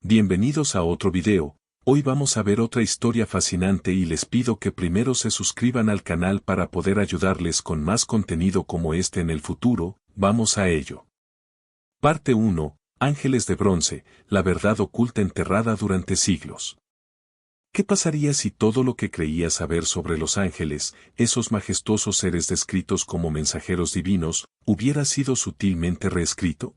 Bienvenidos a otro video. Hoy vamos a ver otra historia fascinante y les pido que primero se suscriban al canal para poder ayudarles con más contenido como este en el futuro. Vamos a ello. Parte 1. Ángeles de bronce, la verdad oculta enterrada durante siglos. ¿Qué pasaría si todo lo que creías saber sobre los ángeles, esos majestuosos seres descritos como mensajeros divinos, hubiera sido sutilmente reescrito?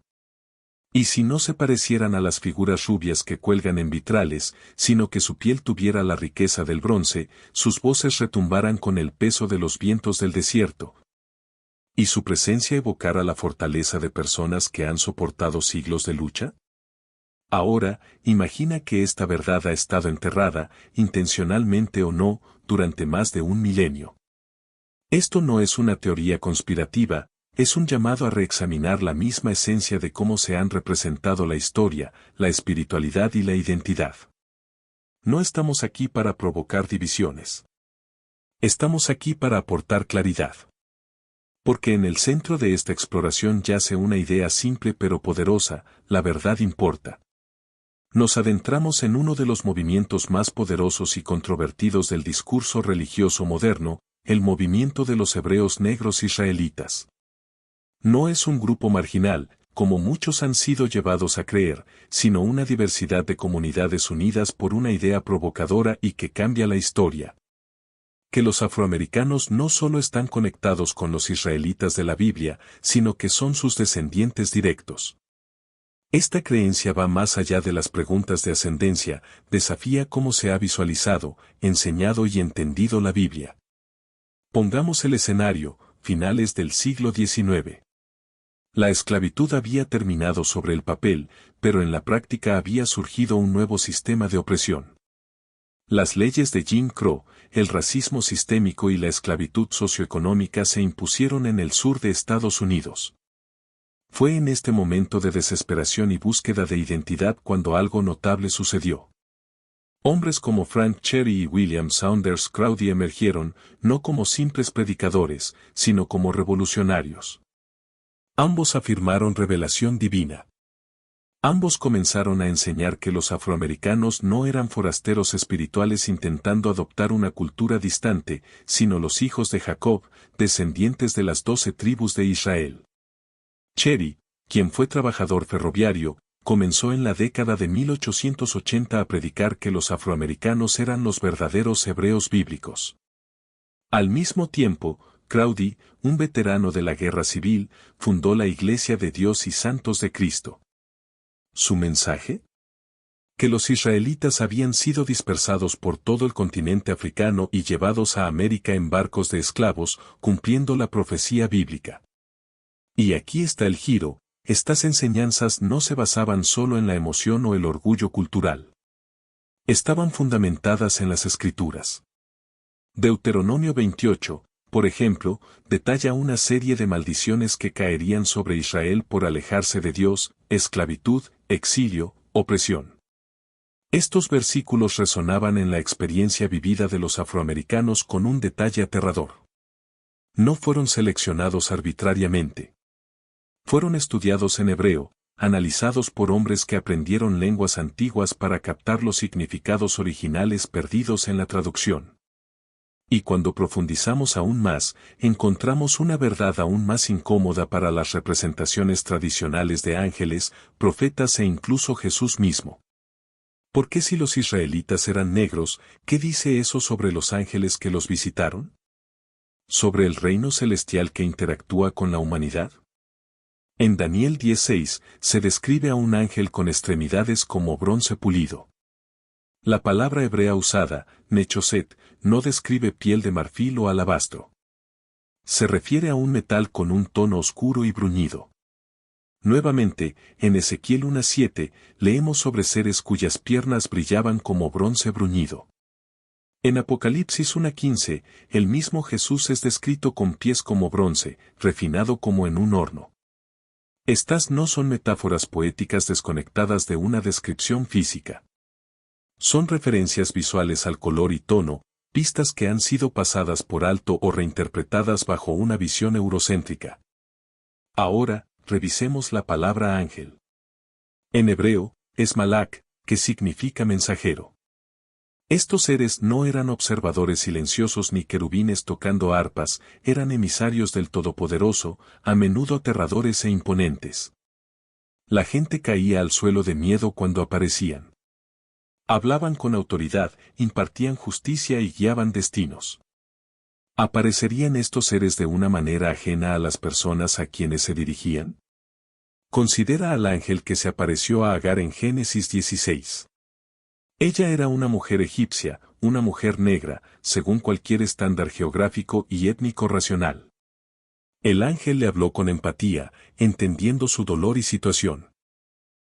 ¿Y si no se parecieran a las figuras rubias que cuelgan en vitrales, sino que su piel tuviera la riqueza del bronce, sus voces retumbaran con el peso de los vientos del desierto? ¿Y su presencia evocara la fortaleza de personas que han soportado siglos de lucha? Ahora, imagina que esta verdad ha estado enterrada, intencionalmente o no, durante más de un milenio. Esto no es una teoría conspirativa, es un llamado a reexaminar la misma esencia de cómo se han representado la historia, la espiritualidad y la identidad. No estamos aquí para provocar divisiones. Estamos aquí para aportar claridad. Porque en el centro de esta exploración yace una idea simple pero poderosa: la verdad importa. Nos adentramos en uno de los movimientos más poderosos y controvertidos del discurso religioso moderno, el movimiento de los hebreos negros israelitas. No es un grupo marginal, como muchos han sido llevados a creer, sino una diversidad de comunidades unidas por una idea provocadora y que cambia la historia. Que los afroamericanos no solo están conectados con los israelitas de la Biblia, sino que son sus descendientes directos. Esta creencia va más allá de las preguntas de ascendencia, desafía cómo se ha visualizado, enseñado y entendido la Biblia. Pongamos el escenario: finales del siglo XIX. La esclavitud había terminado sobre el papel, pero en la práctica había surgido un nuevo sistema de opresión. Las leyes de Jim Crow, el racismo sistémico y la esclavitud socioeconómica se impusieron en el sur de Estados Unidos. Fue en este momento de desesperación y búsqueda de identidad cuando algo notable sucedió. Hombres como Frank Cherry y William Saunders Crowdy emergieron, no como simples predicadores, sino como revolucionarios. Ambos afirmaron revelación divina. Ambos comenzaron a enseñar que los afroamericanos no eran forasteros espirituales intentando adoptar una cultura distante, sino los hijos de Jacob, descendientes de las 12 tribus de Israel. Cherry, quien fue trabajador ferroviario, comenzó en la década de 1880 a predicar que los afroamericanos eran los verdaderos hebreos bíblicos. Al mismo tiempo, Crowdy, un veterano de la guerra civil, fundó la Iglesia de Dios y Santos de Cristo. ¿Su mensaje? Que los israelitas habían sido dispersados por todo el continente africano y llevados a América en barcos de esclavos, cumpliendo la profecía bíblica. Y aquí está el giro: estas enseñanzas no se basaban solo en la emoción o el orgullo cultural. Estaban fundamentadas en las Escrituras. Deuteronomio 28, por ejemplo, detalla una serie de maldiciones que caerían sobre Israel por alejarse de Dios: esclavitud, exilio, opresión. Estos versículos resonaban en la experiencia vivida de los afroamericanos con un detalle aterrador. No fueron seleccionados arbitrariamente. Fueron estudiados en hebreo, analizados por hombres que aprendieron lenguas antiguas para captar los significados originales perdidos en la traducción. Y cuando profundizamos aún más, encontramos una verdad aún más incómoda para las representaciones tradicionales de ángeles, profetas e incluso Jesús mismo. ¿Por qué si los israelitas eran negros, qué dice eso sobre los ángeles que los visitaron? ¿Sobre el reino celestial que interactúa con la humanidad? En Daniel 10:6 se describe a un ángel con extremidades como bronce pulido. La palabra hebrea usada, nechoset, no describe piel de marfil o alabastro. Se refiere a un metal con un tono oscuro y bruñido. Nuevamente, en Ezequiel 1:7, leemos sobre seres cuyas piernas brillaban como bronce bruñido. En Apocalipsis 1:15, el mismo Jesús es descrito con pies como bronce, refinado como en un horno. Estas no son metáforas poéticas desconectadas de una descripción física. Son referencias visuales al color y tono, pistas que han sido pasadas por alto o reinterpretadas bajo una visión eurocéntrica. Ahora, revisemos la palabra ángel. En hebreo, es malak, que significa mensajero. Estos seres no eran observadores silenciosos ni querubines tocando arpas, eran emisarios del Todopoderoso, a menudo aterradores e imponentes. La gente caía al suelo de miedo cuando aparecían. Hablaban con autoridad, impartían justicia y guiaban destinos. ¿Aparecerían estos seres de una manera ajena a las personas a quienes se dirigían? Considera al ángel que se apareció a Agar en Génesis 16. Ella era una mujer egipcia, una mujer negra, según cualquier estándar geográfico y étnico racional. El ángel le habló con empatía, entendiendo su dolor y situación.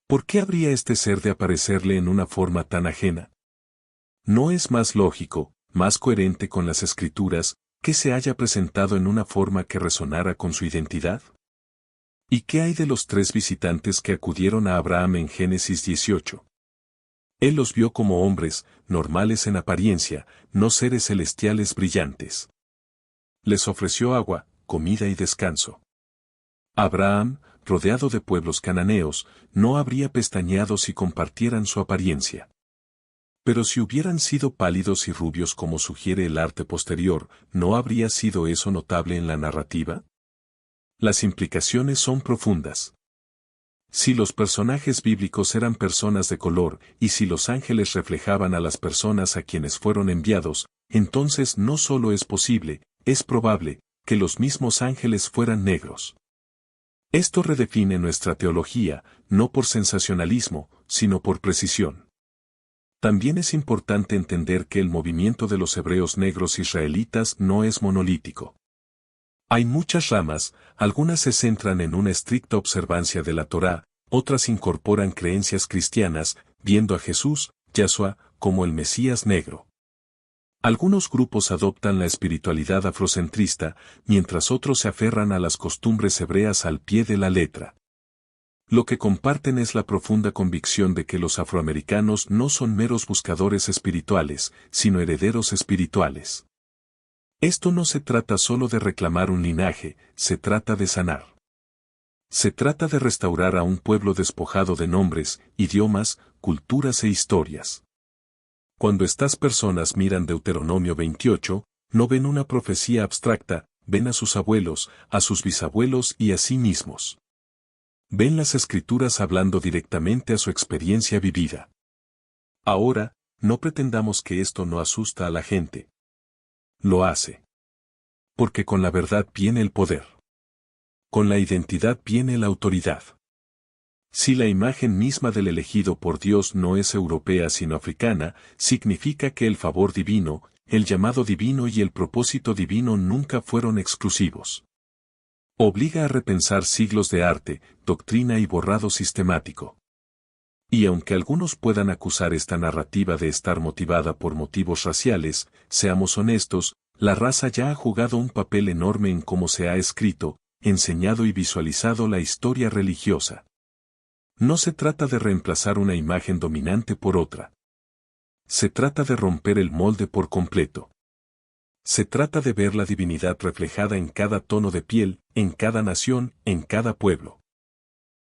¿Por qué habría este ser de aparecerle en una forma tan ajena? ¿No es más lógico, más coherente con las Escrituras, que se haya presentado en una forma que resonara con su identidad? ¿Y qué hay de los 3 visitantes que acudieron a Abraham en Génesis 18? Él los vio como hombres, normales en apariencia, no seres celestiales brillantes. Les ofreció agua, comida y descanso. Abraham, rodeado de pueblos cananeos, no habría pestañeado si compartieran su apariencia. Pero si hubieran sido pálidos y rubios como sugiere el arte posterior, ¿no habría sido eso notable en la narrativa? Las implicaciones son profundas. Si los personajes bíblicos eran personas de color, y si los ángeles reflejaban a las personas a quienes fueron enviados, entonces no solo es posible, es probable, que los mismos ángeles fueran negros. Esto redefine nuestra teología, no por sensacionalismo, sino por precisión. También es importante entender que el movimiento de los hebreos negros israelitas no es monolítico. Hay muchas ramas, algunas se centran en una estricta observancia de la Torá, otras incorporan creencias cristianas, viendo a Jesús, Yahshua, como el Mesías negro. Algunos grupos adoptan la espiritualidad afrocentrista, mientras otros se aferran a las costumbres hebreas al pie de la letra. Lo que comparten es la profunda convicción de que los afroamericanos no son meros buscadores espirituales, sino herederos espirituales. Esto no se trata solo de reclamar un linaje, se trata de sanar. Se trata de restaurar a un pueblo despojado de nombres, idiomas, culturas e historias. Cuando estas personas miran Deuteronomio 28, no ven una profecía abstracta, ven a sus abuelos, a sus bisabuelos y a sí mismos. Ven las Escrituras hablando directamente a su experiencia vivida. Ahora, no pretendamos que esto no asusta a la gente. Lo hace. Porque con la verdad viene el poder. Con la identidad viene la autoridad. Si la imagen misma del elegido por Dios no es europea sino africana, significa que el favor divino, el llamado divino y el propósito divino nunca fueron exclusivos. Obliga a repensar siglos de arte, doctrina y borrado sistemático. Y aunque algunos puedan acusar esta narrativa de estar motivada por motivos raciales, seamos honestos, la raza ya ha jugado un papel enorme en cómo se ha escrito, enseñado y visualizado la historia religiosa. No se trata de reemplazar una imagen dominante por otra. Se trata de romper el molde por completo. Se trata de ver la divinidad reflejada en cada tono de piel, en cada nación, en cada pueblo.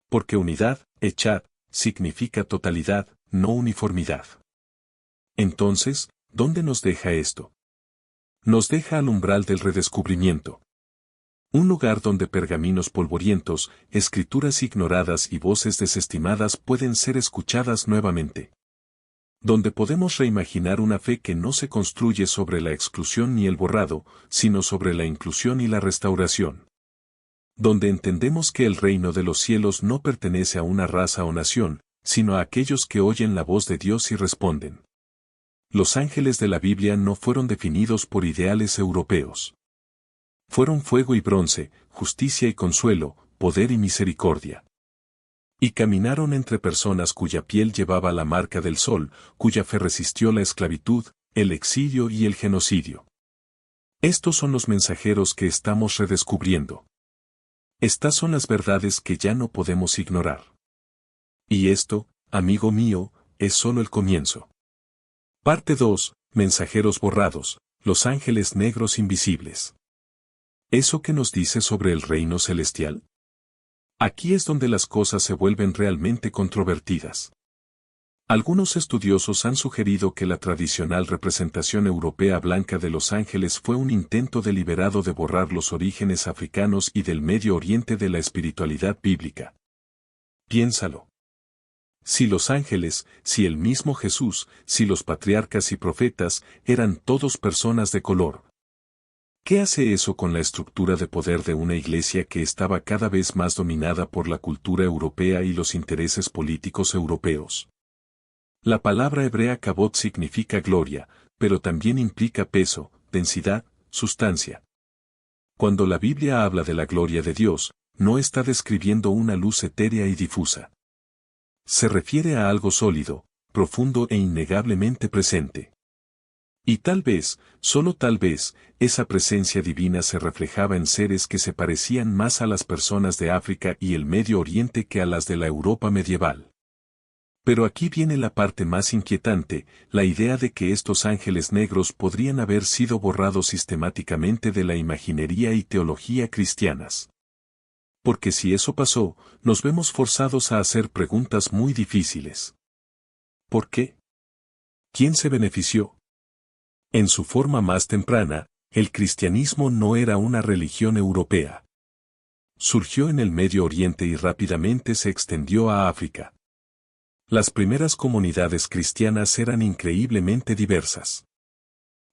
Porque unidad, echad, significa totalidad, no uniformidad. Entonces, ¿dónde nos deja esto? Nos deja al umbral del redescubrimiento. Un lugar donde pergaminos polvorientos, escrituras ignoradas y voces desestimadas pueden ser escuchadas nuevamente. Donde podemos reimaginar una fe que no se construye sobre la exclusión ni el borrado, sino sobre la inclusión y la restauración. Donde entendemos que el reino de los cielos no pertenece a una raza o nación, sino a aquellos que oyen la voz de Dios y responden. Los ángeles de la Biblia no fueron definidos por ideales europeos. Fueron fuego y bronce, justicia y consuelo, poder y misericordia. Y caminaron entre personas cuya piel llevaba la marca del sol, cuya fe resistió la esclavitud, el exilio y el genocidio. Estos son los mensajeros que estamos redescubriendo. Estas son las verdades que ya no podemos ignorar. Y esto, amigo mío, es solo el comienzo. Parte 2, Mensajeros borrados, los ángeles negros invisibles. ¿Eso qué nos dice sobre el reino celestial? Aquí es donde las cosas se vuelven realmente controvertidas. Algunos estudiosos han sugerido que la tradicional representación europea blanca de los ángeles fue un intento deliberado de borrar los orígenes africanos y del Medio Oriente de la espiritualidad bíblica. Piénsalo. Si los ángeles, si el mismo Jesús, si los patriarcas y profetas, eran todos personas de color. ¿Qué hace eso con la estructura de poder de una iglesia que estaba cada vez más dominada por la cultura europea y los intereses políticos europeos? La palabra hebrea kabod significa gloria, pero también implica peso, densidad, sustancia. Cuando la Biblia habla de la gloria de Dios, no está describiendo una luz etérea y difusa. Se refiere a algo sólido, profundo e innegablemente presente. Y tal vez, solo tal vez, esa presencia divina se reflejaba en seres que se parecían más a las personas de África y el Medio Oriente que a las de la Europa medieval. Pero aquí viene la parte más inquietante, la idea de que estos ángeles negros podrían haber sido borrados sistemáticamente de la imaginería y teología cristianas. Porque si eso pasó, nos vemos forzados a hacer preguntas muy difíciles. ¿Por qué? ¿Quién se benefició? En su forma más temprana, el cristianismo no era una religión europea. Surgió en el Medio Oriente y rápidamente se extendió a África. Las primeras comunidades cristianas eran increíblemente diversas.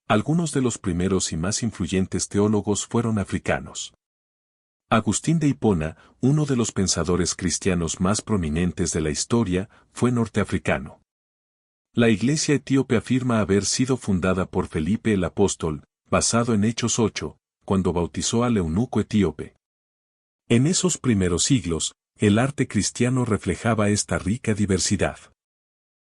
Algunos de los primeros y más influyentes teólogos fueron africanos. Agustín de Hipona, uno de los pensadores cristianos más prominentes de la historia, fue norteafricano. La iglesia etíope afirma haber sido fundada por Felipe el Apóstol, basado en Hechos 8, cuando bautizó al eunuco etíope. En esos primeros siglos, el arte cristiano reflejaba esta rica diversidad.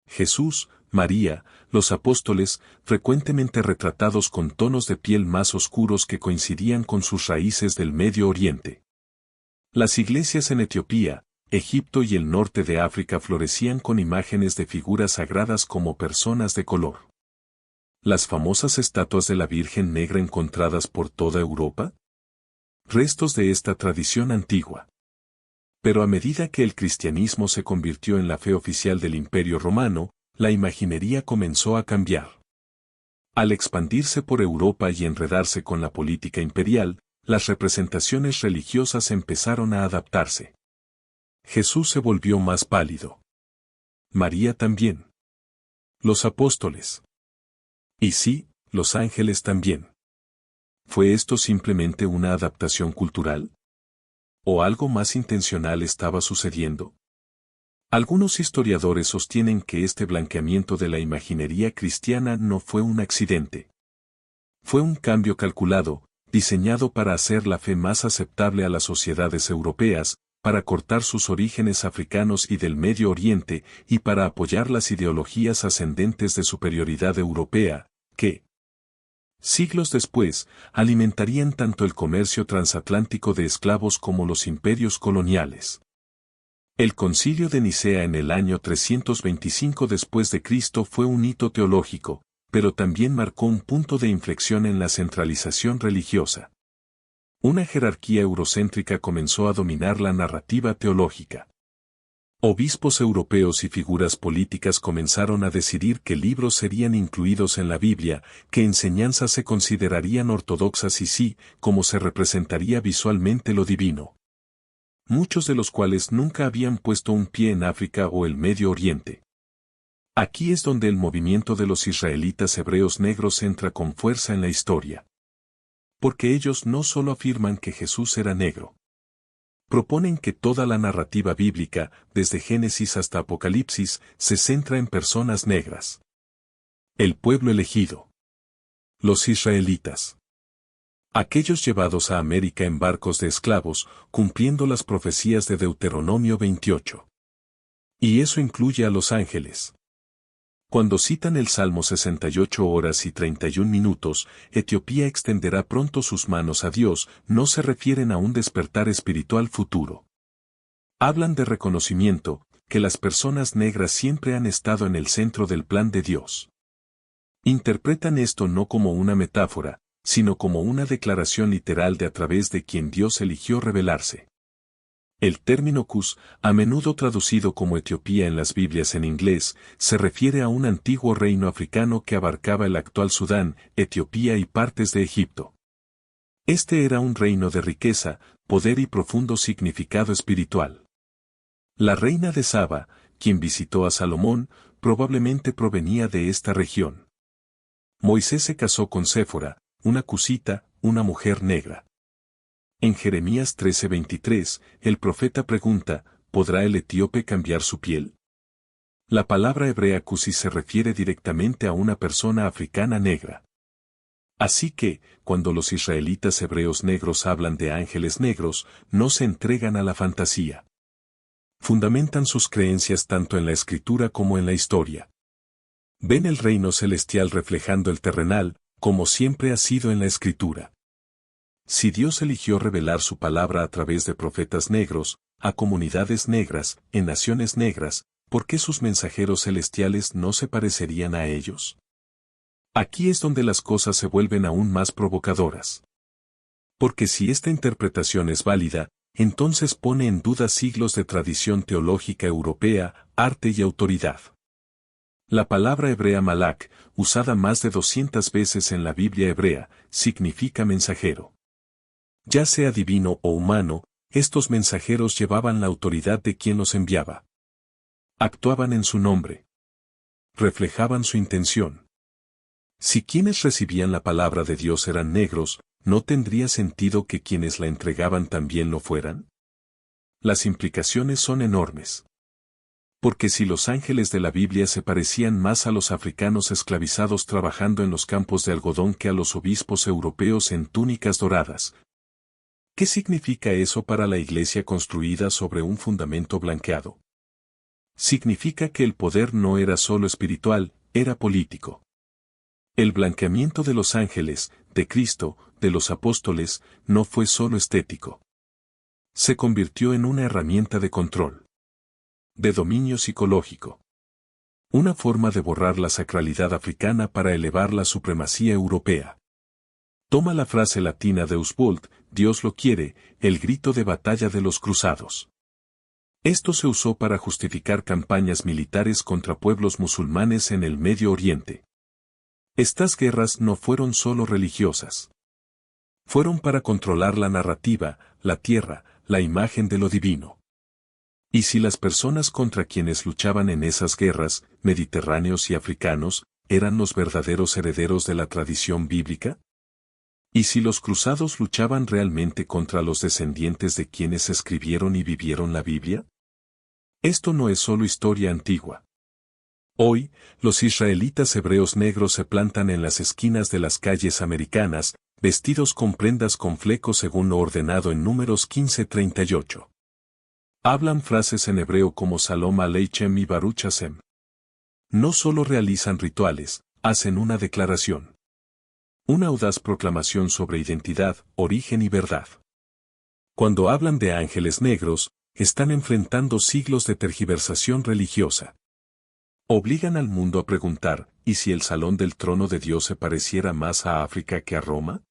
Jesús, María, los apóstoles, frecuentemente retratados con tonos de piel más oscuros que coincidían con sus raíces del Medio Oriente. Las iglesias en Etiopía, Egipto y el norte de África florecían con imágenes de figuras sagradas como personas de color. Las famosas estatuas de la Virgen Negra encontradas por toda Europa. Restos de esta tradición antigua. Pero a medida que el cristianismo se convirtió en la fe oficial del Imperio Romano, la imaginería comenzó a cambiar. Al expandirse por Europa y enredarse con la política imperial, las representaciones religiosas empezaron a adaptarse. Jesús se volvió más pálido. María también. Los apóstoles. Y sí, los ángeles también. ¿Fue esto simplemente una adaptación cultural? ¿O algo más intencional estaba sucediendo? Algunos historiadores sostienen que este blanqueamiento de la imaginería cristiana no fue un accidente. Fue un cambio calculado, diseñado para hacer la fe más aceptable a las sociedades europeas, para cortar sus orígenes africanos y del Medio Oriente, y para apoyar las ideologías ascendentes de superioridad europea, que, siglos después, alimentarían tanto el comercio transatlántico de esclavos como los imperios coloniales. El Concilio de Nicea en el año 325 después de Cristo fue un hito teológico, pero también marcó un punto de inflexión en la centralización religiosa. Una jerarquía eurocéntrica comenzó a dominar la narrativa teológica. Obispos europeos y figuras políticas comenzaron a decidir qué libros serían incluidos en la Biblia, qué enseñanzas se considerarían ortodoxas y sí, cómo se representaría visualmente lo divino. Muchos de los cuales nunca habían puesto un pie en África o el Medio Oriente. Aquí es donde el movimiento de los israelitas hebreos negros entra con fuerza en la historia. Porque ellos no solo afirman que Jesús era negro. Proponen que toda la narrativa bíblica, desde Génesis hasta Apocalipsis, se centra en personas negras. El pueblo elegido. Los israelitas. Aquellos llevados a América en barcos de esclavos, cumpliendo las profecías de Deuteronomio 28. Y eso incluye a los ángeles. Cuando citan el Salmo 68 horas y 31 minutos, Etiopía extenderá pronto sus manos a Dios, no se refieren a un despertar espiritual futuro. Hablan de reconocimiento, que las personas negras siempre han estado en el centro del plan de Dios. Interpretan esto no como una metáfora, sino como una declaración literal de a través de quien Dios eligió revelarse. El término Cus, a menudo traducido como Etiopía en las Biblias en inglés, se refiere a un antiguo reino africano que abarcaba el actual Sudán, Etiopía y partes de Egipto. Este era un reino de riqueza, poder y profundo significado espiritual. La reina de Saba, quien visitó a Salomón, probablemente provenía de esta región. Moisés se casó con Séfora, una cusita, una mujer negra. En Jeremías 13:23, el profeta pregunta, ¿podrá el etíope cambiar su piel? La palabra hebrea cusi se refiere directamente a una persona africana negra. Así que, cuando los israelitas hebreos negros hablan de ángeles negros, no se entregan a la fantasía. Fundamentan sus creencias tanto en la escritura como en la historia. Ven el reino celestial reflejando el terrenal, como siempre ha sido en la escritura. Si Dios eligió revelar su palabra a través de profetas negros, a comunidades negras, en naciones negras, ¿por qué sus mensajeros celestiales no se parecerían a ellos? Aquí es donde las cosas se vuelven aún más provocadoras. Porque si esta interpretación es válida, entonces pone en duda siglos de tradición teológica europea, arte y autoridad. La palabra hebrea malak, usada más de 200 veces en la Biblia hebrea, significa mensajero. Ya sea divino o humano, estos mensajeros llevaban la autoridad de quien los enviaba. Actuaban en su nombre. Reflejaban su intención. Si quienes recibían la palabra de Dios eran negros, ¿no tendría sentido que quienes la entregaban también lo fueran? Las implicaciones son enormes. Porque si los ángeles de la Biblia se parecían más a los africanos esclavizados trabajando en los campos de algodón que a los obispos europeos en túnicas doradas, ¿qué significa eso para la iglesia construida sobre un fundamento blanqueado? Significa que el poder no era solo espiritual, era político. El blanqueamiento de los ángeles, de Cristo, de los apóstoles, no fue solo estético. Se convirtió en una herramienta de control. De dominio psicológico. Una forma de borrar la sacralidad africana para elevar la supremacía europea. Toma la frase latina Deus vult, Dios lo quiere, el grito de batalla de los cruzados. Esto se usó para justificar campañas militares contra pueblos musulmanes en el Medio Oriente. Estas guerras no fueron solo religiosas. Fueron para controlar la narrativa, la tierra, la imagen de lo divino. ¿Y si las personas contra quienes luchaban en esas guerras, mediterráneos y africanos, eran los verdaderos herederos de la tradición bíblica? ¿Y si los cruzados luchaban realmente contra los descendientes de quienes escribieron y vivieron la Biblia? Esto no es solo historia antigua. Hoy, los israelitas hebreos negros se plantan en las esquinas de las calles americanas, vestidos con prendas con flecos según lo ordenado en Números 15:38. Hablan frases en hebreo como Salom Aleichem y Baruch Hashem. No solo realizan rituales, hacen una declaración. Una audaz proclamación sobre identidad, origen y verdad. Cuando hablan de ángeles negros, están enfrentando siglos de tergiversación religiosa. Obligan al mundo a preguntar, ¿y si el salón del trono de Dios se pareciera más a África que a Roma?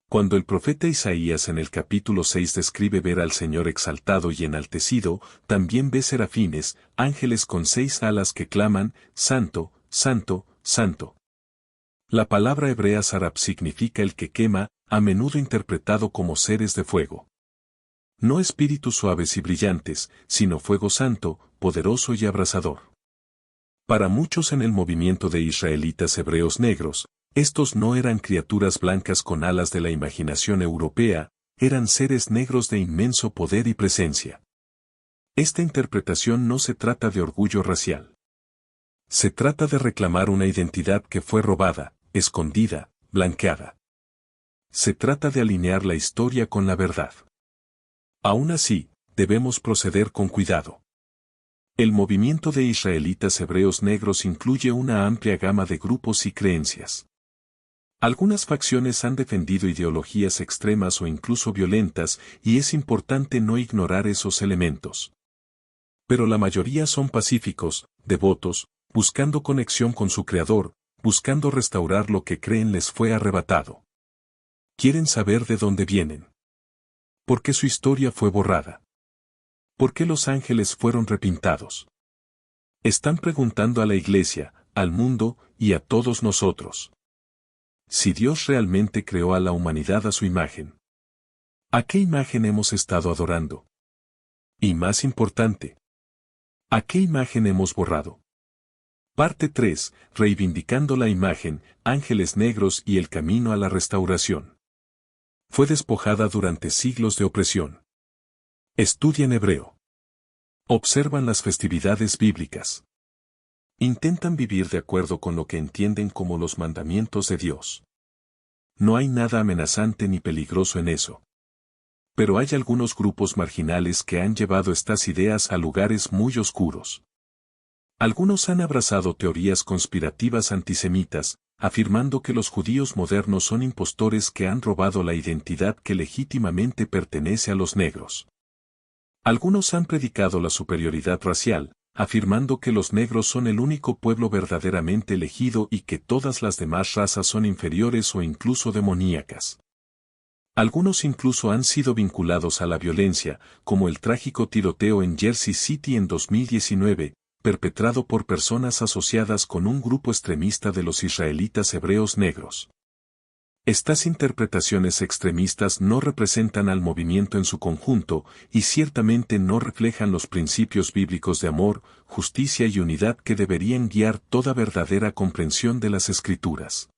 Cuando el profeta Isaías en el capítulo 6 describe ver al Señor exaltado y enaltecido, también ve serafines, ángeles con 6 alas que claman, Santo, Santo, Santo. La palabra hebrea sarab significa el que quema, a menudo interpretado como seres de fuego. No espíritus suaves y brillantes, sino fuego santo, poderoso y abrasador. Para muchos en el movimiento de israelitas hebreos negros, estos no eran criaturas blancas con alas de la imaginación europea, eran seres negros de inmenso poder y presencia. Esta interpretación no se trata de orgullo racial. Se trata de reclamar una identidad que fue robada, escondida, blanqueada. Se trata de alinear la historia con la verdad. Aún así, debemos proceder con cuidado. El movimiento de israelitas hebreos negros incluye una amplia gama de grupos y creencias. Algunas facciones han defendido ideologías extremas o incluso violentas, y es importante no ignorar esos elementos. Pero la mayoría son pacíficos, devotos, buscando conexión con su Creador, buscando restaurar lo que creen les fue arrebatado. Quieren saber de dónde vienen. Porque su historia fue borrada. ¿Por qué los ángeles fueron repintados? Están preguntando a la iglesia, al mundo y a todos nosotros. Si Dios realmente creó a la humanidad a su imagen, ¿a qué imagen hemos estado adorando? Y más importante, ¿a qué imagen hemos borrado? Parte 3. Reivindicando la imagen, ángeles negros y el camino a la restauración. Fue despojada durante siglos de opresión. Estudian hebreo. Observan las festividades bíblicas. Intentan vivir de acuerdo con lo que entienden como los mandamientos de Dios. No hay nada amenazante ni peligroso en eso. Pero hay algunos grupos marginales que han llevado estas ideas a lugares muy oscuros. Algunos han abrazado teorías conspirativas antisemitas, afirmando que los judíos modernos son impostores que han robado la identidad que legítimamente pertenece a los negros. Algunos han predicado la superioridad racial, afirmando que los negros son el único pueblo verdaderamente elegido y que todas las demás razas son inferiores o incluso demoníacas. Algunos incluso han sido vinculados a la violencia, como el trágico tiroteo en Jersey City en 2019, perpetrado por personas asociadas con un grupo extremista de los israelitas hebreos negros. Estas interpretaciones extremistas no representan al movimiento en su conjunto y ciertamente no reflejan los principios bíblicos de amor, justicia y unidad que deberían guiar toda verdadera comprensión de las Escrituras.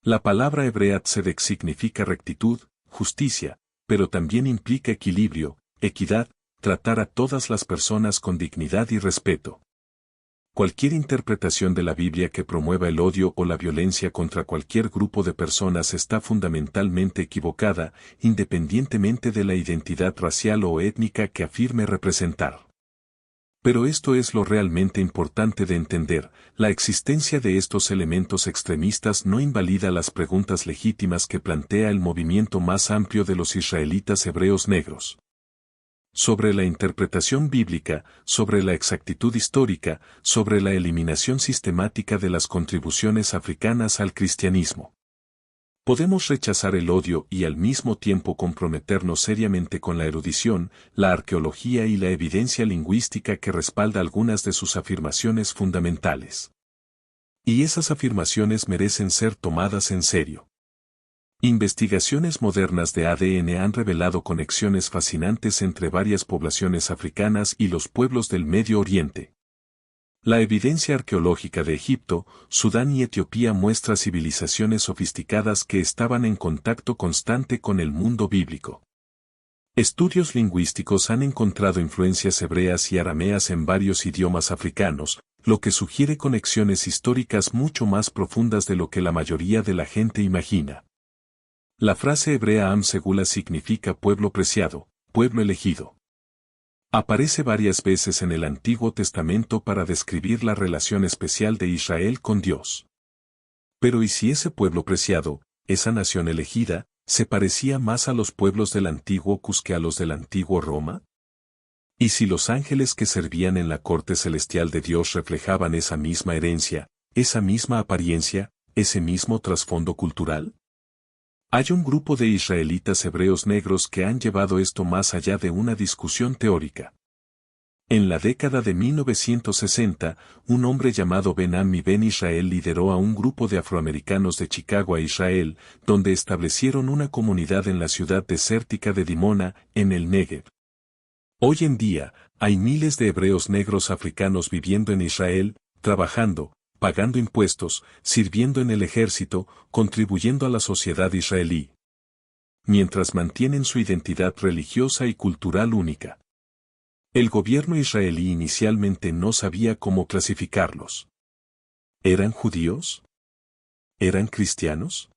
La palabra hebrea tzedek significa rectitud, justicia, pero también implica equilibrio, equidad, tratar a todas las personas con dignidad y respeto. Cualquier interpretación de la Biblia que promueva el odio o la violencia contra cualquier grupo de personas está fundamentalmente equivocada, independientemente de la identidad racial o étnica que afirme representar. Pero esto es lo realmente importante de entender: la existencia de estos elementos extremistas no invalida las preguntas legítimas que plantea el movimiento más amplio de los israelitas hebreos negros. Sobre la interpretación bíblica, sobre la exactitud histórica, sobre la eliminación sistemática de las contribuciones africanas al cristianismo. Podemos rechazar el odio y al mismo tiempo comprometernos seriamente con la erudición, la arqueología y la evidencia lingüística que respalda algunas de sus afirmaciones fundamentales. Y esas afirmaciones merecen ser tomadas en serio. Investigaciones modernas de ADN han revelado conexiones fascinantes entre varias poblaciones africanas y los pueblos del Medio Oriente. La evidencia arqueológica de Egipto, Sudán y Etiopía muestra civilizaciones sofisticadas que estaban en contacto constante con el mundo bíblico. Estudios lingüísticos han encontrado influencias hebreas y arameas en varios idiomas africanos, lo que sugiere conexiones históricas mucho más profundas de lo que la mayoría de la gente imagina. La frase hebrea Am Segula significa pueblo preciado, pueblo elegido. Aparece varias veces en el Antiguo Testamento para describir la relación especial de Israel con Dios. Pero ¿y si ese pueblo preciado, esa nación elegida, se parecía más a los pueblos del antiguo Cus que a los del antiguo Roma? ¿Y si los ángeles que servían en la corte celestial de Dios reflejaban esa misma herencia, esa misma apariencia, ese mismo trasfondo cultural? Hay un grupo de israelitas hebreos negros que han llevado esto más allá de una discusión teórica. En la década de 1960, un hombre llamado Ben-Ammi Ben Israel lideró a un grupo de afroamericanos de Chicago a Israel, donde establecieron una comunidad en la ciudad desértica de Dimona, en el Negev. Hoy en día, hay miles de hebreos negros africanos viviendo en Israel, trabajando, pagando impuestos, sirviendo en el ejército, contribuyendo a la sociedad israelí, mientras mantienen su identidad religiosa y cultural única. El gobierno israelí inicialmente no sabía cómo clasificarlos. ¿Eran judíos? ¿Eran cristianos?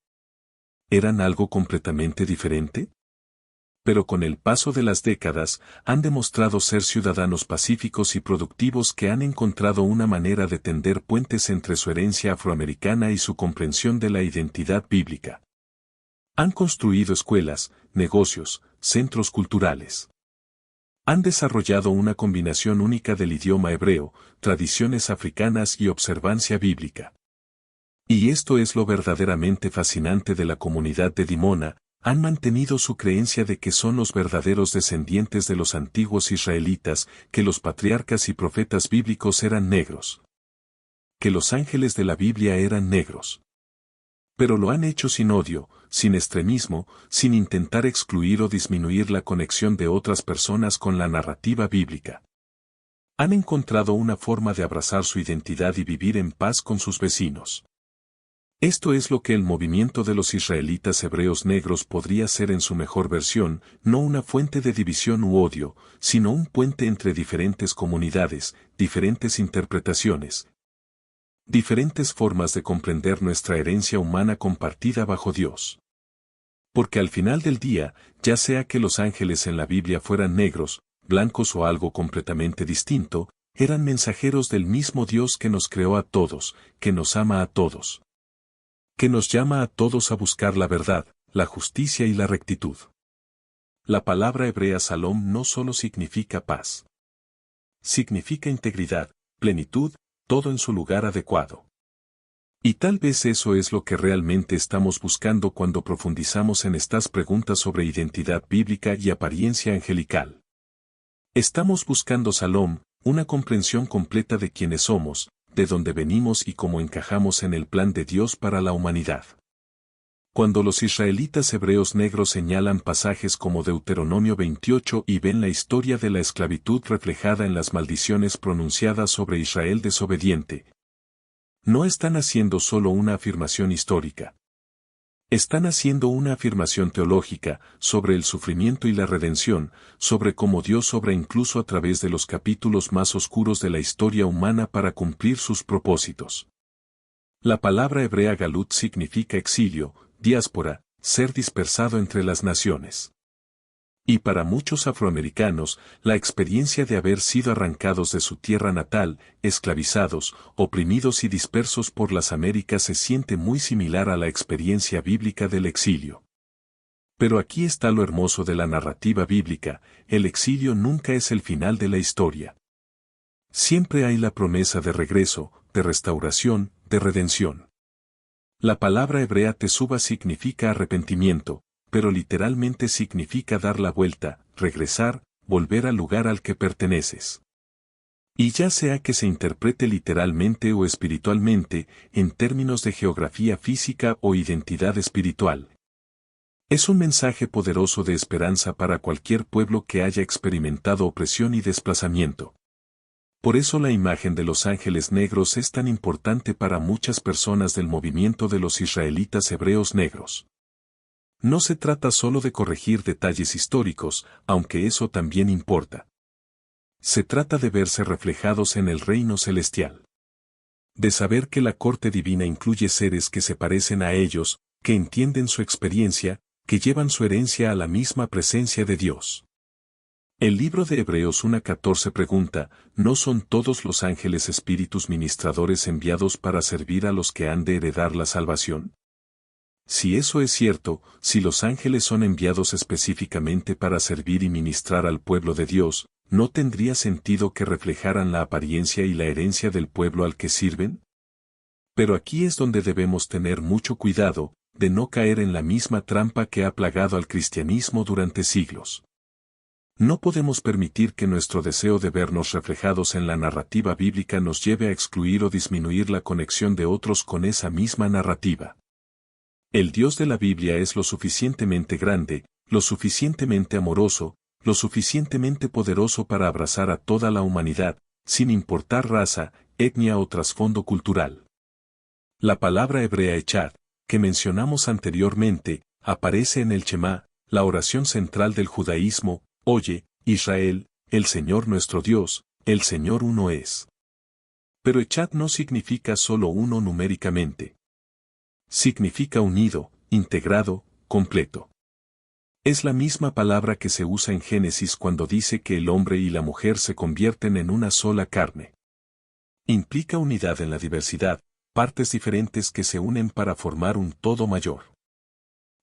¿Eran algo completamente diferente? Pero con el paso de las décadas, han demostrado ser ciudadanos pacíficos y productivos que han encontrado una manera de tender puentes entre su herencia afroamericana y su comprensión de la identidad bíblica. Han construido escuelas, negocios, centros culturales. Han desarrollado una combinación única del idioma hebreo, tradiciones africanas y observancia bíblica. Y esto es lo verdaderamente fascinante de la comunidad de Dimona, Han mantenido su creencia de que son los verdaderos descendientes de los antiguos israelitas, que los patriarcas y profetas bíblicos eran negros. Que los ángeles de la Biblia eran negros. Pero lo han hecho sin odio, sin extremismo, sin intentar excluir o disminuir la conexión de otras personas con la narrativa bíblica. Han encontrado una forma de abrazar su identidad y vivir en paz con sus vecinos. Esto es lo que el movimiento de los israelitas hebreos negros podría ser en su mejor versión, no una fuente de división u odio, sino un puente entre diferentes comunidades, diferentes interpretaciones, diferentes formas de comprender nuestra herencia humana compartida bajo Dios. Porque al final del día, ya sea que los ángeles en la Biblia fueran negros, blancos o algo completamente distinto, eran mensajeros del mismo Dios que nos creó a todos, que nos ama a todos, que nos llama a todos a buscar la verdad, la justicia y la rectitud. La palabra hebrea Shalom no solo significa paz. Significa integridad, plenitud, todo en su lugar adecuado. Y tal vez eso es lo que realmente estamos buscando cuando profundizamos en estas preguntas sobre identidad bíblica y apariencia angelical. Estamos buscando Shalom, una comprensión completa de quiénes somos, de dónde venimos y cómo encajamos en el plan de Dios para la humanidad. Cuando los israelitas hebreos negros señalan pasajes como Deuteronomio 28 y ven la historia de la esclavitud reflejada en las maldiciones pronunciadas sobre Israel desobediente, no están haciendo solo una afirmación histórica. Están haciendo una afirmación teológica sobre el sufrimiento y la redención, sobre cómo Dios obra incluso a través de los capítulos más oscuros de la historia humana para cumplir sus propósitos. La palabra hebrea galut significa exilio, diáspora, ser dispersado entre las naciones. Y para muchos afroamericanos, la experiencia de haber sido arrancados de su tierra natal, esclavizados, oprimidos y dispersos por las Américas se siente muy similar a la experiencia bíblica del exilio. Pero aquí está lo hermoso de la narrativa bíblica: el exilio nunca es el final de la historia. Siempre hay la promesa de regreso, de restauración, de redención. La palabra hebrea teshuva significa arrepentimiento, pero literalmente significa dar la vuelta, regresar, volver al lugar al que perteneces. Y ya sea que se interprete literalmente o espiritualmente, en términos de geografía física o identidad espiritual, es un mensaje poderoso de esperanza para cualquier pueblo que haya experimentado opresión y desplazamiento. Por eso la imagen de los ángeles negros es tan importante para muchas personas del movimiento de los israelitas hebreos negros. No se trata solo de corregir detalles históricos, aunque eso también importa. Se trata de verse reflejados en el reino celestial. De saber que la corte divina incluye seres que se parecen a ellos, que entienden su experiencia, que llevan su herencia a la misma presencia de Dios. El libro de Hebreos 1:14 pregunta: ¿no son todos los ángeles espíritus ministradores enviados para servir a los que han de heredar la salvación? Si eso es cierto, si los ángeles son enviados específicamente para servir y ministrar al pueblo de Dios, ¿no tendría sentido que reflejaran la apariencia y la herencia del pueblo al que sirven? Pero aquí es donde debemos tener mucho cuidado, de no caer en la misma trampa que ha plagado al cristianismo durante siglos. No podemos permitir que nuestro deseo de vernos reflejados en la narrativa bíblica nos lleve a excluir o disminuir la conexión de otros con esa misma narrativa. El Dios de la Biblia es lo suficientemente grande, lo suficientemente amoroso, lo suficientemente poderoso para abrazar a toda la humanidad, sin importar raza, etnia o trasfondo cultural. La palabra hebrea echad, que mencionamos anteriormente, aparece en el Shema, la oración central del judaísmo: Oye, Israel, el Señor nuestro Dios, el Señor uno es. Pero echad no significa solo uno numéricamente. Significa unido, integrado, completo. Es la misma palabra que se usa en Génesis cuando dice que el hombre y la mujer se convierten en una sola carne. Implica unidad en la diversidad, partes diferentes que se unen para formar un todo mayor.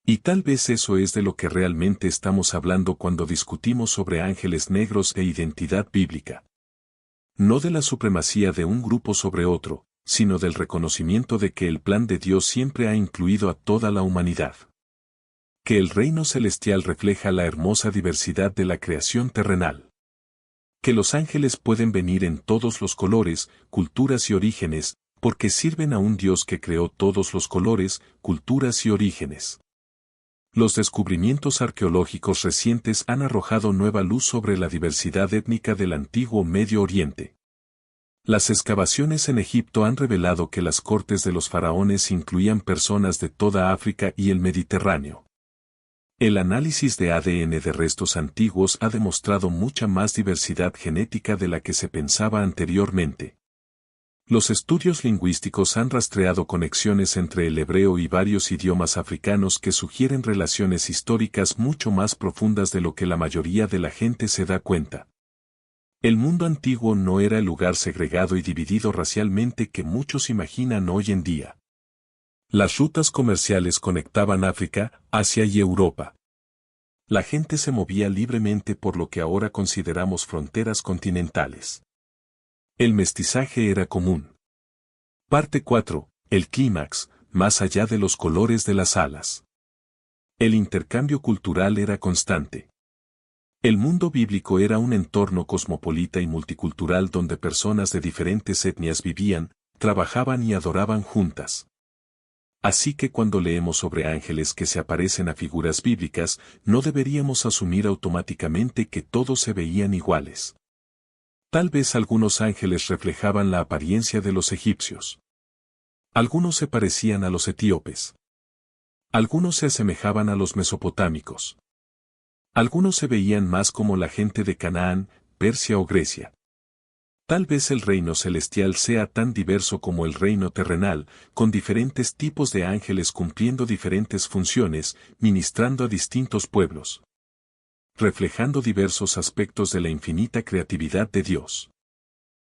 Y tal vez eso es de lo que realmente estamos hablando cuando discutimos sobre ángeles negros e identidad bíblica. No de la supremacía de un grupo sobre otro, sino del reconocimiento de que el plan de Dios siempre ha incluido a toda la humanidad. Que el reino celestial refleja la hermosa diversidad de la creación terrenal. Que los ángeles pueden venir en todos los colores, culturas y orígenes, porque sirven a un Dios que creó todos los colores, culturas y orígenes. Los descubrimientos arqueológicos recientes han arrojado nueva luz sobre la diversidad étnica del antiguo Medio Oriente. Las excavaciones en Egipto han revelado que las cortes de los faraones incluían personas de toda África y el Mediterráneo. El análisis de ADN de restos antiguos ha demostrado mucha más diversidad genética de la que se pensaba anteriormente. Los estudios lingüísticos han rastreado conexiones entre el hebreo y varios idiomas africanos que sugieren relaciones históricas mucho más profundas de lo que la mayoría de la gente se da cuenta. El mundo antiguo no era el lugar segregado y dividido racialmente que muchos imaginan hoy en día. Las rutas comerciales conectaban África, Asia y Europa. La gente se movía libremente por lo que ahora consideramos fronteras continentales. El mestizaje era común. Parte 4. El clímax, más allá de los colores de las alas. El intercambio cultural era constante. El mundo bíblico era un entorno cosmopolita y multicultural donde personas de diferentes etnias vivían, trabajaban y adoraban juntas. Así que cuando leemos sobre ángeles que se aparecen a figuras bíblicas, no deberíamos asumir automáticamente que todos se veían iguales. Tal vez algunos ángeles reflejaban la apariencia de los egipcios. Algunos se parecían a los etíopes. Algunos se asemejaban a los mesopotámicos. Algunos se veían más como la gente de Canaán, Persia o Grecia. Tal vez el reino celestial sea tan diverso como el reino terrenal, con diferentes tipos de ángeles cumpliendo diferentes funciones, ministrando a distintos pueblos, reflejando diversos aspectos de la infinita creatividad de Dios.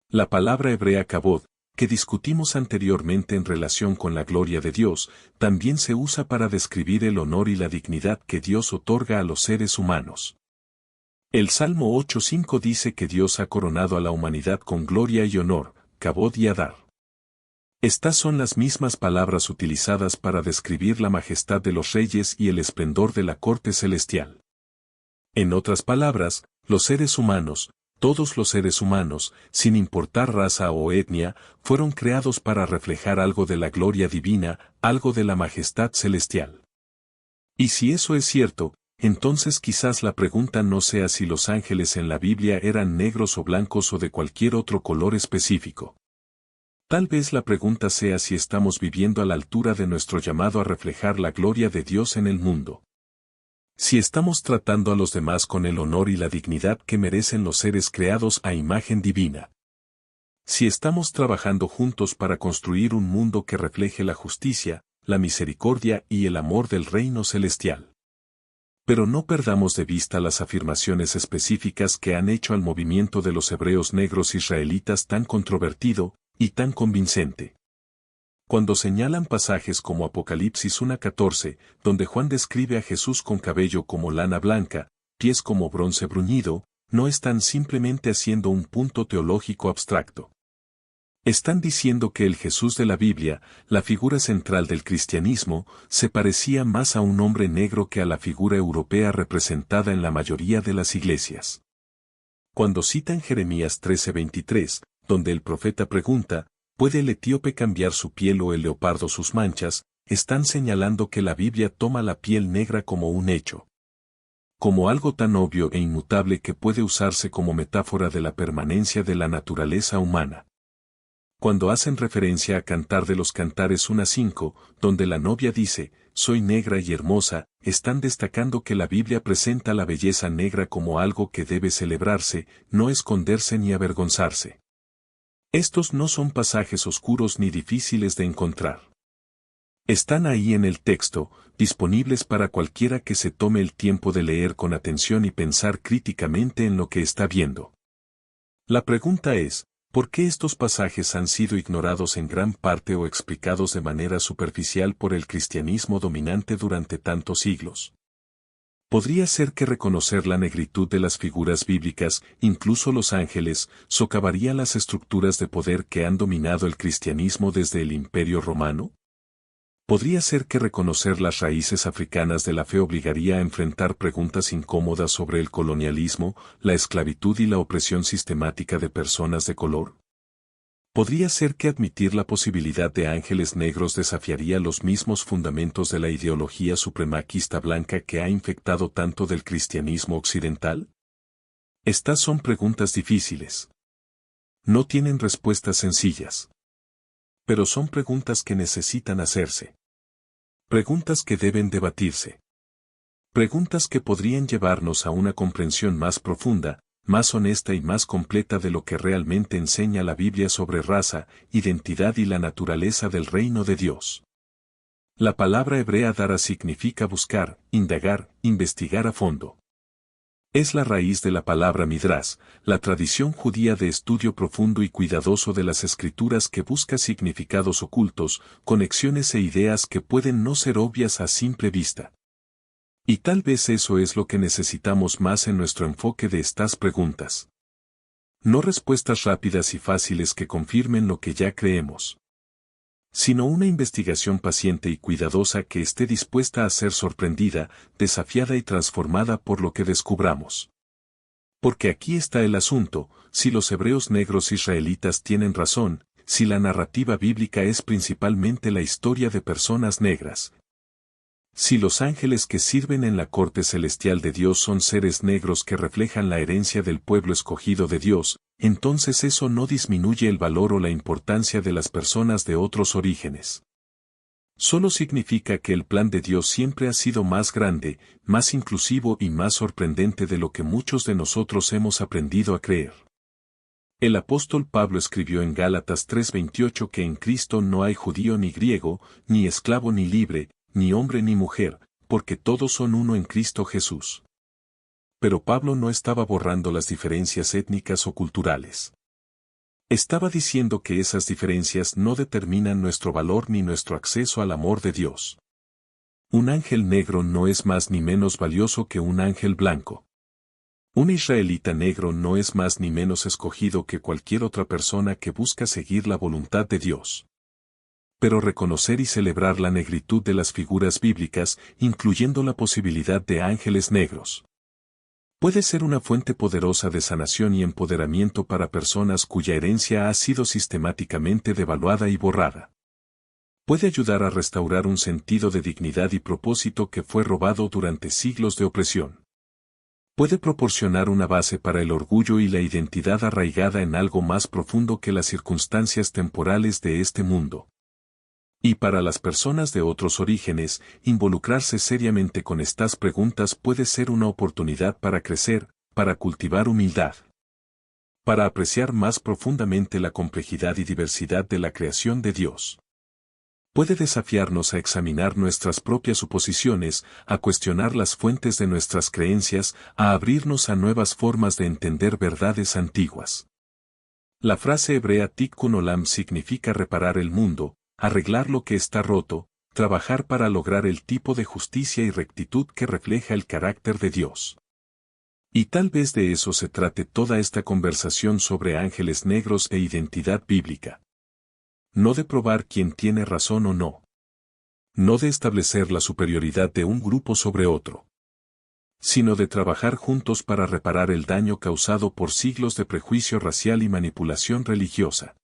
La palabra hebrea kabod, que discutimos anteriormente en relación con la gloria de Dios, también se usa para describir el honor y la dignidad que Dios otorga a los seres humanos. El Salmo 8:5 dice que Dios ha coronado a la humanidad con gloria y honor, kabod y hadar. Estas son las mismas palabras utilizadas para describir la majestad de los reyes y el esplendor de la corte celestial. En otras palabras, los seres humanos, todos los seres humanos, sin importar raza o etnia, fueron creados para reflejar algo de la gloria divina, algo de la majestad celestial. Y si eso es cierto, entonces quizás la pregunta no sea si los ángeles en la Biblia eran negros o blancos o de cualquier otro color específico. Tal vez la pregunta sea si estamos viviendo a la altura de nuestro llamado a reflejar la gloria de Dios en el mundo. Si estamos tratando a los demás con el honor y la dignidad que merecen los seres creados a imagen divina. Si estamos trabajando juntos para construir un mundo que refleje la justicia, la misericordia y el amor del reino celestial. Pero no perdamos de vista las afirmaciones específicas que han hecho al movimiento de los hebreos negros israelitas tan controvertido y tan convincente. Cuando señalan pasajes como Apocalipsis 1:14, donde Juan describe a Jesús con cabello como lana blanca, pies como bronce bruñido, no están simplemente haciendo un punto teológico abstracto. Están diciendo que el Jesús de la Biblia, la figura central del cristianismo, se parecía más a un hombre negro que a la figura europea representada en la mayoría de las iglesias. Cuando citan Jeremías 13:23, donde el profeta pregunta, ¿puede el etíope cambiar su piel o el leopardo sus manchas?, están señalando que la Biblia toma la piel negra como un hecho. Como algo tan obvio e inmutable que puede usarse como metáfora de la permanencia de la naturaleza humana. Cuando hacen referencia a Cantar de los Cantares 1:5, donde la novia dice, soy negra y hermosa, están destacando que la Biblia presenta la belleza negra como algo que debe celebrarse, no esconderse ni avergonzarse. Estos no son pasajes oscuros ni difíciles de encontrar. Están ahí en el texto, disponibles para cualquiera que se tome el tiempo de leer con atención y pensar críticamente en lo que está viendo. La pregunta es, ¿por qué estos pasajes han sido ignorados en gran parte o explicados de manera superficial por el cristianismo dominante durante tantos siglos? Podría ser que reconocer la negritud de las figuras bíblicas, incluso los ángeles, socavaría las estructuras de poder que han dominado el cristianismo desde el Imperio Romano. Podría ser que reconocer las raíces africanas de la fe obligaría a enfrentar preguntas incómodas sobre el colonialismo, la esclavitud y la opresión sistemática de personas de color. Podría ser que admitir la posibilidad de ángeles negros desafiaría los mismos fundamentos de la ideología supremacista blanca que ha infectado tanto del cristianismo occidental. Estas son preguntas difíciles. No tienen respuestas sencillas. Pero son preguntas que necesitan hacerse. Preguntas que deben debatirse. Preguntas que podrían llevarnos a una comprensión más profunda, más honesta y más completa de lo que realmente enseña la Biblia sobre raza, identidad y la naturaleza del reino de Dios. La palabra hebrea dara significa buscar, indagar, investigar a fondo. Es la raíz de la palabra midrash, la tradición judía de estudio profundo y cuidadoso de las escrituras que busca significados ocultos, conexiones e ideas que pueden no ser obvias a simple vista. Y tal vez eso es lo que necesitamos más en nuestro enfoque de estas preguntas. No respuestas rápidas y fáciles que confirmen lo que ya creemos, sino una investigación paciente y cuidadosa que esté dispuesta a ser sorprendida, desafiada y transformada por lo que descubramos. Porque aquí está el asunto: si los hebreos negros israelitas tienen razón, si la narrativa bíblica es principalmente la historia de personas negras. Si los ángeles que sirven en la corte celestial de Dios son seres negros que reflejan la herencia del pueblo escogido de Dios, entonces eso no disminuye el valor o la importancia de las personas de otros orígenes. Solo significa que el plan de Dios siempre ha sido más grande, más inclusivo y más sorprendente de lo que muchos de nosotros hemos aprendido a creer. El apóstol Pablo escribió en Gálatas 3:28 que en Cristo no hay judío ni griego, ni esclavo ni libre, ni hombre ni mujer, porque todos son uno en Cristo Jesús. Pero Pablo no estaba borrando las diferencias étnicas o culturales. Estaba diciendo que esas diferencias no determinan nuestro valor ni nuestro acceso al amor de Dios. Un ángel negro no es más ni menos valioso que un ángel blanco. Un israelita negro no es más ni menos escogido que cualquier otra persona que busca seguir la voluntad de Dios. Pero reconocer y celebrar la negritud de las figuras bíblicas, incluyendo la posibilidad de ángeles negros, puede ser una fuente poderosa de sanación y empoderamiento para personas cuya herencia ha sido sistemáticamente devaluada y borrada. Puede ayudar a restaurar un sentido de dignidad y propósito que fue robado durante siglos de opresión. Puede proporcionar una base para el orgullo y la identidad arraigada en algo más profundo que las circunstancias temporales de este mundo. Y para las personas de otros orígenes, involucrarse seriamente con estas preguntas puede ser una oportunidad para crecer, para cultivar humildad, para apreciar más profundamente la complejidad y diversidad de la creación de Dios. Puede desafiarnos a examinar nuestras propias suposiciones, a cuestionar las fuentes de nuestras creencias, a abrirnos a nuevas formas de entender verdades antiguas. La frase hebrea tikkun olam significa reparar el mundo, arreglar lo que está roto, trabajar para lograr el tipo de justicia y rectitud que refleja el carácter de Dios. Y tal vez de eso se trate toda esta conversación sobre ángeles negros e identidad bíblica. No de probar quién tiene razón o no. No de establecer la superioridad de un grupo sobre otro, sino de trabajar juntos para reparar el daño causado por siglos de prejuicio racial y manipulación religiosa.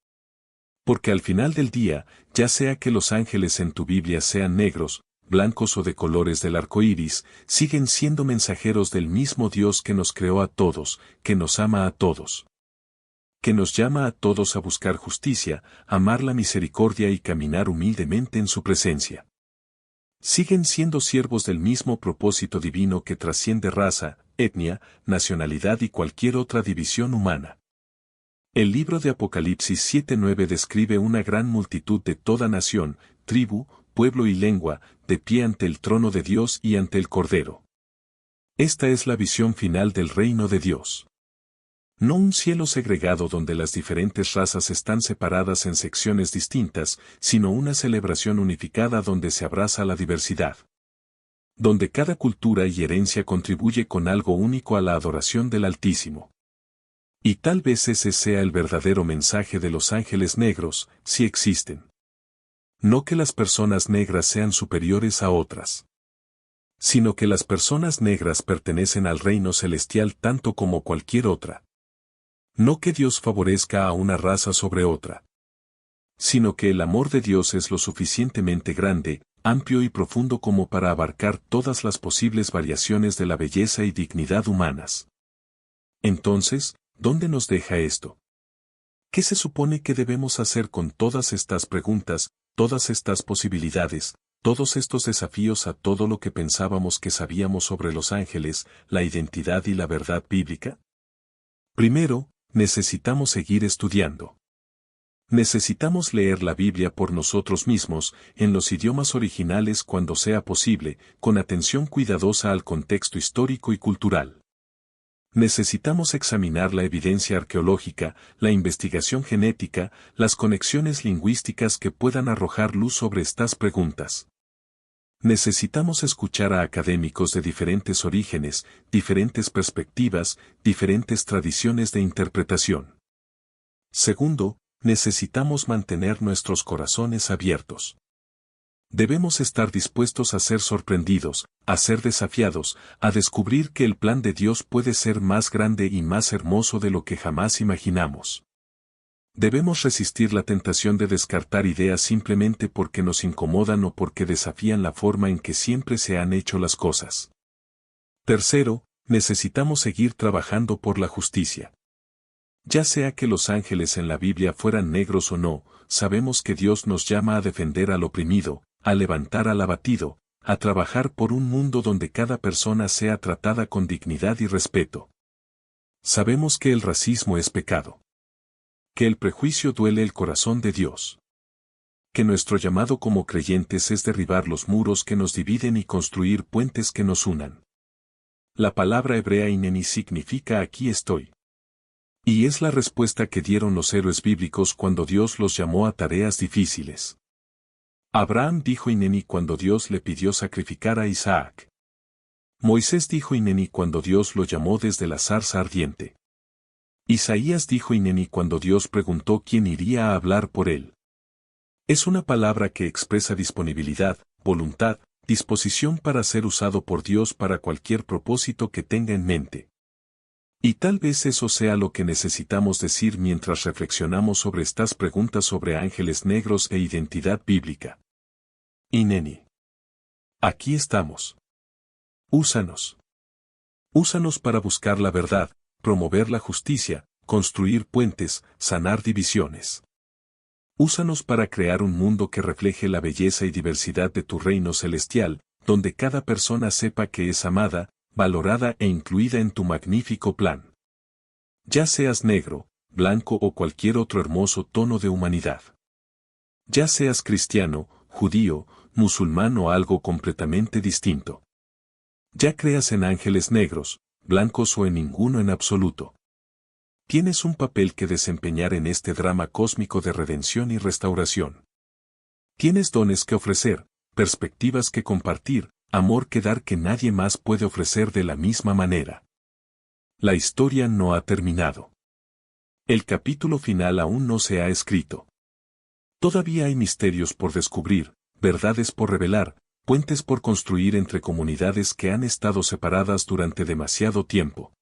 Porque al final del día, ya sea que los ángeles en tu Biblia sean negros, blancos o de colores del arco iris, siguen siendo mensajeros del mismo Dios que nos creó a todos, que nos ama a todos, que nos llama a todos a buscar justicia, amar la misericordia y caminar humildemente en su presencia. Siguen siendo siervos del mismo propósito divino que trasciende raza, etnia, nacionalidad y cualquier otra división humana. El libro de Apocalipsis 7:9 describe una gran multitud de toda nación, tribu, pueblo y lengua, de pie ante el trono de Dios y ante el Cordero. Esta es la visión final del reino de Dios. No un cielo segregado donde las diferentes razas están separadas en secciones distintas, sino una celebración unificada donde se abraza la diversidad. Donde cada cultura y herencia contribuye con algo único a la adoración del Altísimo. Y tal vez ese sea el verdadero mensaje de los ángeles negros, si existen. No que las personas negras sean superiores a otras, sino que las personas negras pertenecen al reino celestial tanto como cualquier otra. No que Dios favorezca a una raza sobre otra, sino que el amor de Dios es lo suficientemente grande, amplio y profundo como para abarcar todas las posibles variaciones de la belleza y dignidad humanas. Entonces, ¿dónde nos deja esto? ¿Qué se supone que debemos hacer con todas estas preguntas, todas estas posibilidades, todos estos desafíos a todo lo que pensábamos que sabíamos sobre los ángeles, la identidad y la verdad bíblica? Primero, necesitamos seguir estudiando. Necesitamos leer la Biblia por nosotros mismos, en los idiomas originales cuando sea posible, con atención cuidadosa al contexto histórico y cultural. Necesitamos examinar la evidencia arqueológica, la investigación genética, las conexiones lingüísticas que puedan arrojar luz sobre estas preguntas. Necesitamos escuchar a académicos de diferentes orígenes, diferentes perspectivas, diferentes tradiciones de interpretación. Segundo, necesitamos mantener nuestros corazones abiertos. Debemos estar dispuestos a ser sorprendidos, a ser desafiados, a descubrir que el plan de Dios puede ser más grande y más hermoso de lo que jamás imaginamos. Debemos resistir la tentación de descartar ideas simplemente porque nos incomodan o porque desafían la forma en que siempre se han hecho las cosas. Tercero, necesitamos seguir trabajando por la justicia. Ya sea que los ángeles en la Biblia fueran negros o no, sabemos que Dios nos llama a defender al oprimido, a levantar al abatido, a trabajar por un mundo donde cada persona sea tratada con dignidad y respeto. Sabemos que el racismo es pecado, que el prejuicio duele el corazón de Dios, que nuestro llamado como creyentes es derribar los muros que nos dividen y construir puentes que nos unan. La palabra hebrea Hineni significa aquí estoy. Y es la respuesta que dieron los héroes bíblicos cuando Dios los llamó a tareas difíciles. Abraham dijo Hineni cuando Dios le pidió sacrificar a Isaac. Moisés dijo Hineni cuando Dios lo llamó desde la zarza ardiente. Isaías dijo Hineni cuando Dios preguntó quién iría a hablar por él. Es una palabra que expresa disponibilidad, voluntad, disposición para ser usado por Dios para cualquier propósito que tenga en mente. Y tal vez eso sea lo que necesitamos decir mientras reflexionamos sobre estas preguntas sobre ángeles negros e identidad bíblica. Hineni. Aquí estamos. Úsanos. Úsanos para buscar la verdad, promover la justicia, construir puentes, sanar divisiones. Úsanos para crear un mundo que refleje la belleza y diversidad de tu reino celestial, donde cada persona sepa que es amada, valorada e incluida en tu magnífico plan. Ya seas negro, blanco o cualquier otro hermoso tono de humanidad. Ya seas cristiano, judío, musulmán o algo completamente distinto. Ya creas en ángeles negros, blancos o en ninguno en absoluto. Tienes un papel que desempeñar en este drama cósmico de redención y restauración. Tienes dones que ofrecer, perspectivas que compartir, amor que dar que nadie más puede ofrecer de la misma manera. La historia no ha terminado. El capítulo final aún no se ha escrito. Todavía hay misterios por descubrir, verdades por revelar, puentes por construir entre comunidades que han estado separadas durante demasiado tiempo.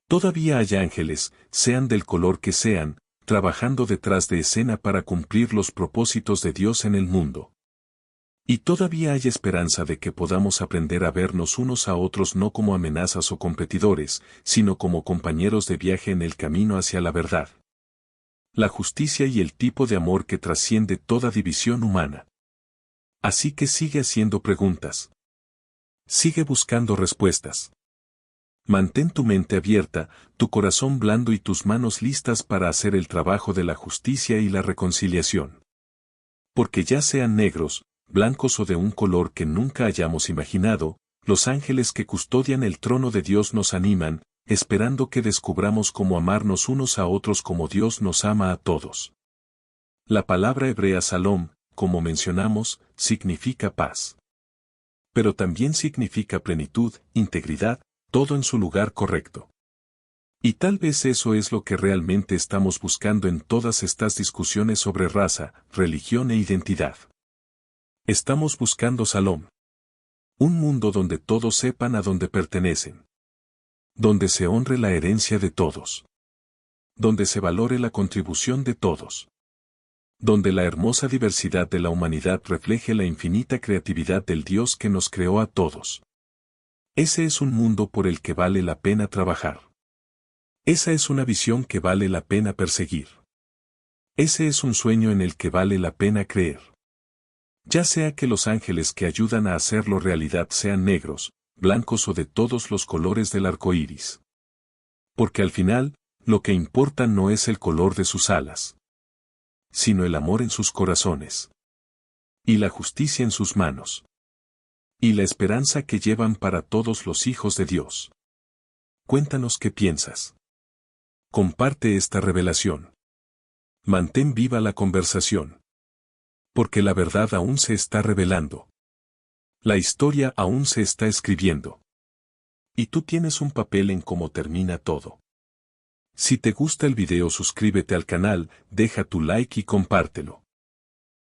Todavía hay ángeles, sean del color que sean, trabajando detrás de escena para cumplir los propósitos de Dios en el mundo. Y todavía hay esperanza de que podamos aprender a vernos unos a otros no como amenazas o competidores, sino como compañeros de viaje en el camino hacia la verdad, la justicia y el tipo de amor que trasciende toda división humana. Así que sigue haciendo preguntas. Sigue buscando respuestas. Mantén tu mente abierta, tu corazón blando y tus manos listas para hacer el trabajo de la justicia y la reconciliación. Porque ya sean negros, blancos o de un color que nunca hayamos imaginado, los ángeles que custodian el trono de Dios nos animan, esperando que descubramos cómo amarnos unos a otros como Dios nos ama a todos. La palabra hebrea Salom, como mencionamos, significa paz. Pero también significa plenitud, integridad, todo en su lugar correcto. Y tal vez eso es lo que realmente estamos buscando en todas estas discusiones sobre raza, religión e identidad. Estamos buscando Salom. Un mundo donde todos sepan a dónde pertenecen. Donde se honre la herencia de todos. Donde se valore la contribución de todos. Donde la hermosa diversidad de la humanidad refleje la infinita creatividad del Dios que nos creó a todos. Ese es un mundo por el que vale la pena trabajar. Esa es una visión que vale la pena perseguir. Ese es un sueño en el que vale la pena creer. Ya sea que los ángeles que ayudan a hacerlo realidad sean negros, blancos o de todos los colores del arco iris. Porque al final, lo que importa no es el color de sus alas, sino el amor en sus corazones. Y la justicia en sus manos. Y la esperanza que llevan para todos los hijos de Dios. Cuéntanos qué piensas. Comparte esta revelación. Mantén viva la conversación. Porque la verdad aún se está revelando. La historia aún se está escribiendo. Y tú tienes un papel en cómo termina todo. Si te gusta el video, suscríbete al canal, deja tu like y compártelo.